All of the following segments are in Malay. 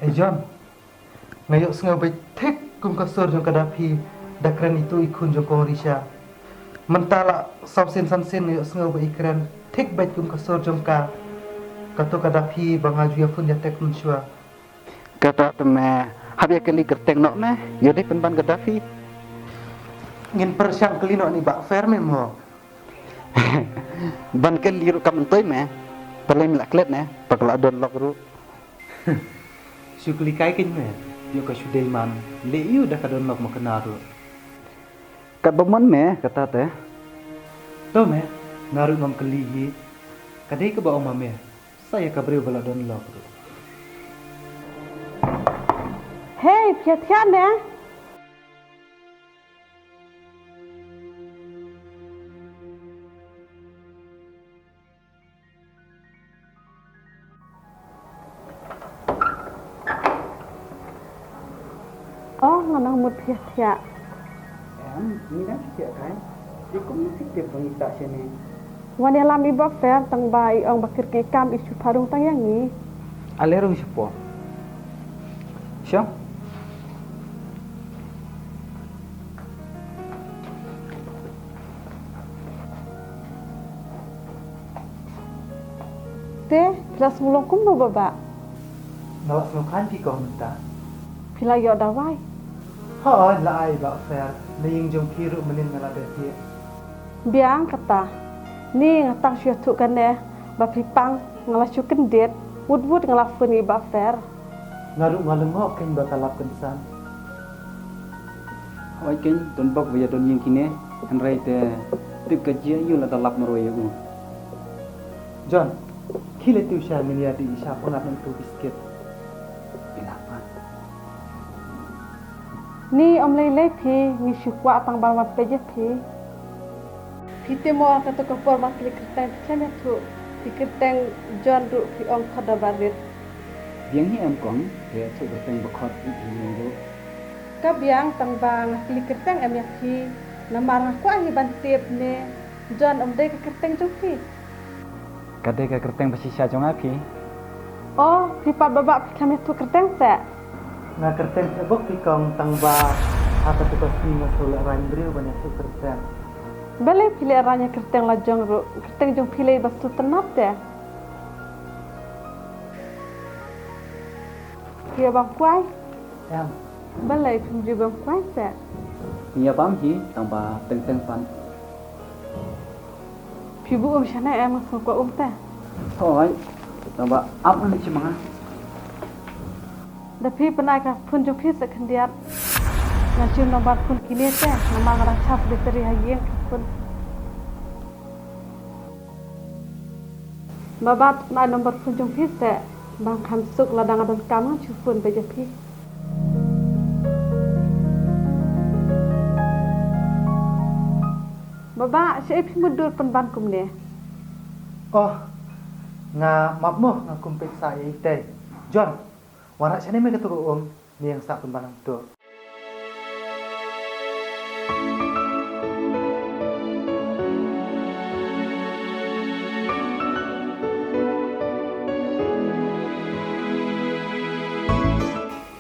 John, ngayok sengaw bay tek kum kasur jong kadapi dakran itu ikun jong kong risha. Mentala sausin sansin ngayok sengaw bay ikran tek bay kum kasur jong ka kato kadapi bangaju ya pun ya tek menshua. Kata teme habis kali kerteng nok meh yode penban Gaddafi. Ngin persyang kelino ni bak fair memo. Ban kali ru kamen toy meh perlai milak klet ne pakala don lok ru. Syukli kai kin me. Yo ka Sudaiman le yu dah kadon lok makenaru. Kat beman meh kata teh. To me naru ngam kelihi. Kadai ke ba oma me. Saya kabriu bala don lok ru. Hei, piat-piat ya. Oh, nganang mut piat-piat. Ni dah siap kan? Dia kok mesti dia pengita sini. Wan yang lam iba fair tang bai ong bakir ke kam isu parung tang yang ni. Alerung siapa? Siap? Te, kelas mulung kum no baba. Nawak senukan pi kong minta. Pila yo dawai. Ha la ai bak fair. Laying jong kiru menin ngala deti. Biang kata. Ni ngatang syuh tu kan ne. Ba pipang ngalasyu kendet. Wud-wud ngalafun iba fair. Ngaru ngalengok ken bakalap kensan. Oi ken don bok baya don yang kini anrai te tu kerja yu la talap meroy u. John, kile tu sya milia di isya ponat tu biskuit. Kenapa? Ni om lele pi ni syukwa tang balma peje pi. Pite mo kata ko forma klik kerteng kene tu. Dikerteng John ru pi ong kada barit. Biang hi am kong dia tu berteng bekot itu minggu. Ka biang tang bang klik kerteng em pi. Namar ko ahi bantip ne. John om de kerteng tu pi. Kadai ka kerteng bersisa jong api. Oh, pipa babak pi kami tu kerteng se. Nga kerten sebok pi kong tangba apa tu pasti ngasul rain beriu banyak tu kerten. Bale pilih aranya kerteng la jong ru. Kerteng jong pilih bas tu tenap te. Kia bang kuai. Em, Bale pimri bang kuai se. Nia bam hi tamba teng pan. Pibu syana em masuk ko te. Thôi, tamba ap ni cuma. Tapi penai ka pun jong pi sekendiat. Ngacim nomor pun kini te. Nama ngarang cap diteri hayeng pun. Babat na nomor pun jong pi se. Bang kan suk ladang adon kamu cupun beje pi. Baba, siapa pi mundur penban kum ne? oh, nga mapmo nga kumpit sa ite. John, warak sini me keturu ni yang sak pun banang tu.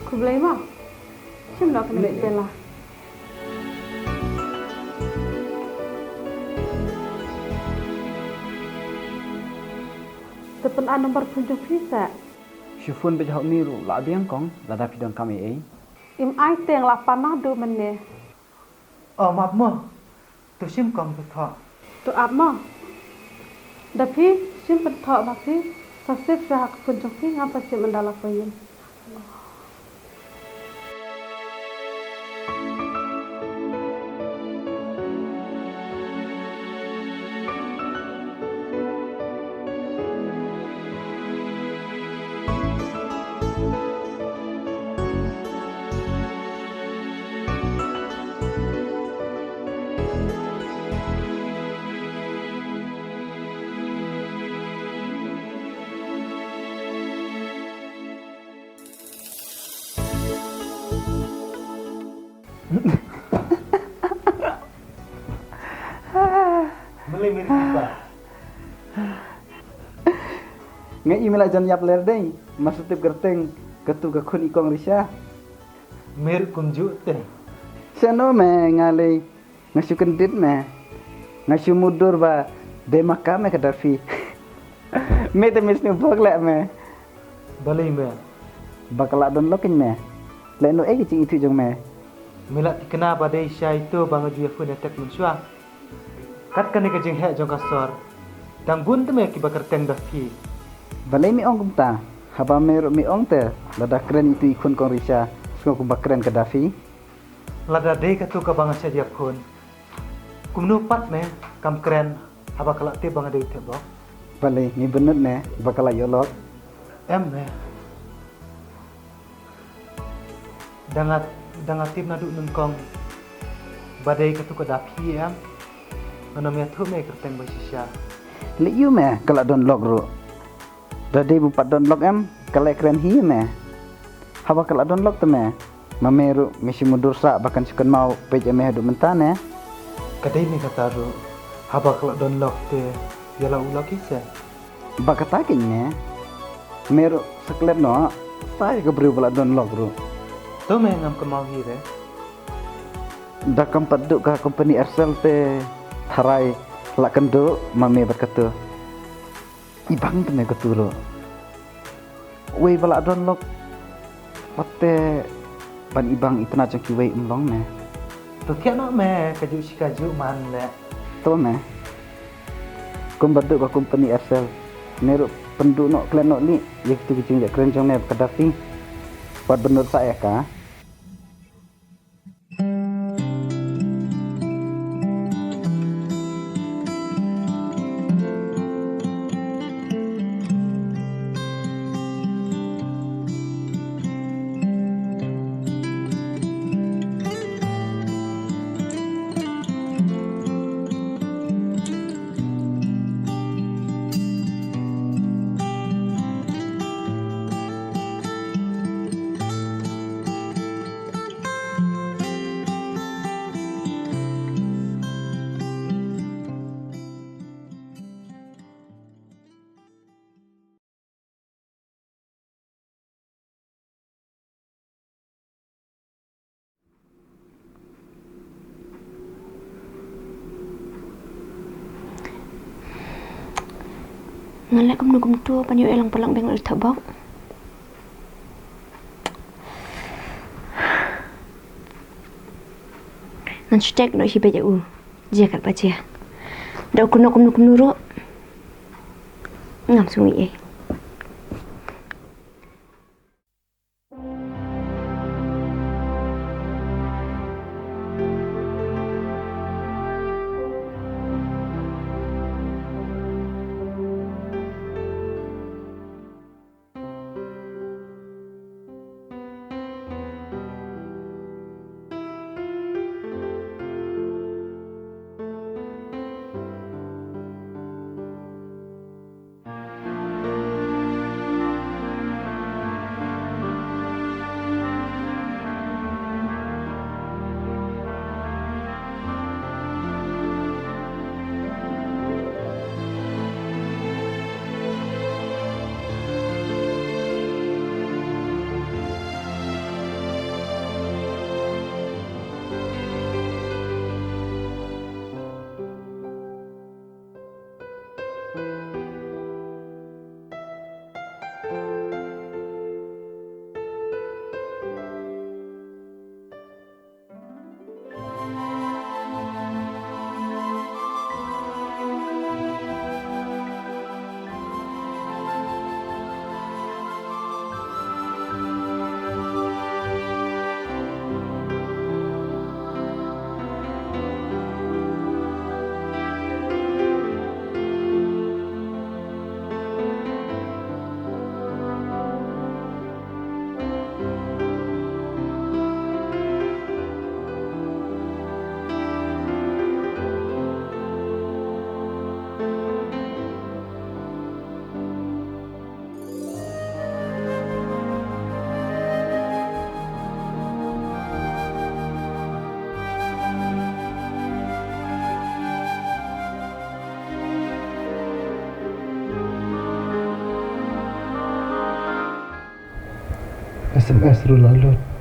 Ku boleh mah? Cuma nak kena bela. Tepen an nomor punjuk bisa. Syufun bejahok niru la biang kong la dapi don kami ai. Im ai teng la panah du mene. Oh, mapmo. Tu sim kong betok. Tu ab mah. Tapi sim pentok mati. Sasif sahak punjuk pi ngapa cim mendala payin. Beli mirip apa? Ngai email ajan yap ler dei. Masuk tip gerteng Ketu ka kun ikong risha. Mer kunju te. Sano me ngale ngasu kendit me. Ngasu mudur ba de makame ka darfi. Me te mis nu bog le me. Balai me. Bakala don lokin me. Le no e cing itu jong me. Milak tikena badai syai tu bang ju fun attack munsua. Kat kan ke jing he jong kasor. Dang bun te me ki bakar teng dah pi. Balai mi ong kumta. Haba meru mi ong te. Lada keren itu ikun kong risha. Sungo kumba keren ka dafi. Lada dei ka tu ka bang sya dia pun. Kumnu pat me kam keren haba kalak te bang dei te bok. Balai mi benut ne. Bakala yolok. Em me. Dangat tim nadu nun kong badai ka tu ka dapi em. Ano me tu me kerteng ba sisya. Le yu me kala don lok ru. Dade bupat don lok em. Kala keren hi me. Haba kala don lok te me. Mameru misi mudur sa bahkan sukan mau pej eme hadu mentane. Kadai me kata ru haba kalak don lok te yala ulok isa. Bakata kin me. Meru seklet no. Saya keberi bala don lok ru. Tu me ngam ke mau hi re. Dakam paduk ka company Aircel te tharai lak kendo mame berkata. Ibang te me keturu. Wei bala don lok. Pate ban ibang itna jang ki wei umlong me. Tu kia nak me kaju si kaju man le. To me. Kum baduk ka company Aircel. Meru penduk no klen no ni yek tu kijing jak keren jong ne kadafi. Buat bener saya ka. Ngalek kum tu panyo elang palang beng ul tabok. Nan stek no hibe jau. Dia kat baca. Da kum nuru. Ngam sungi eh. SMS ru lalut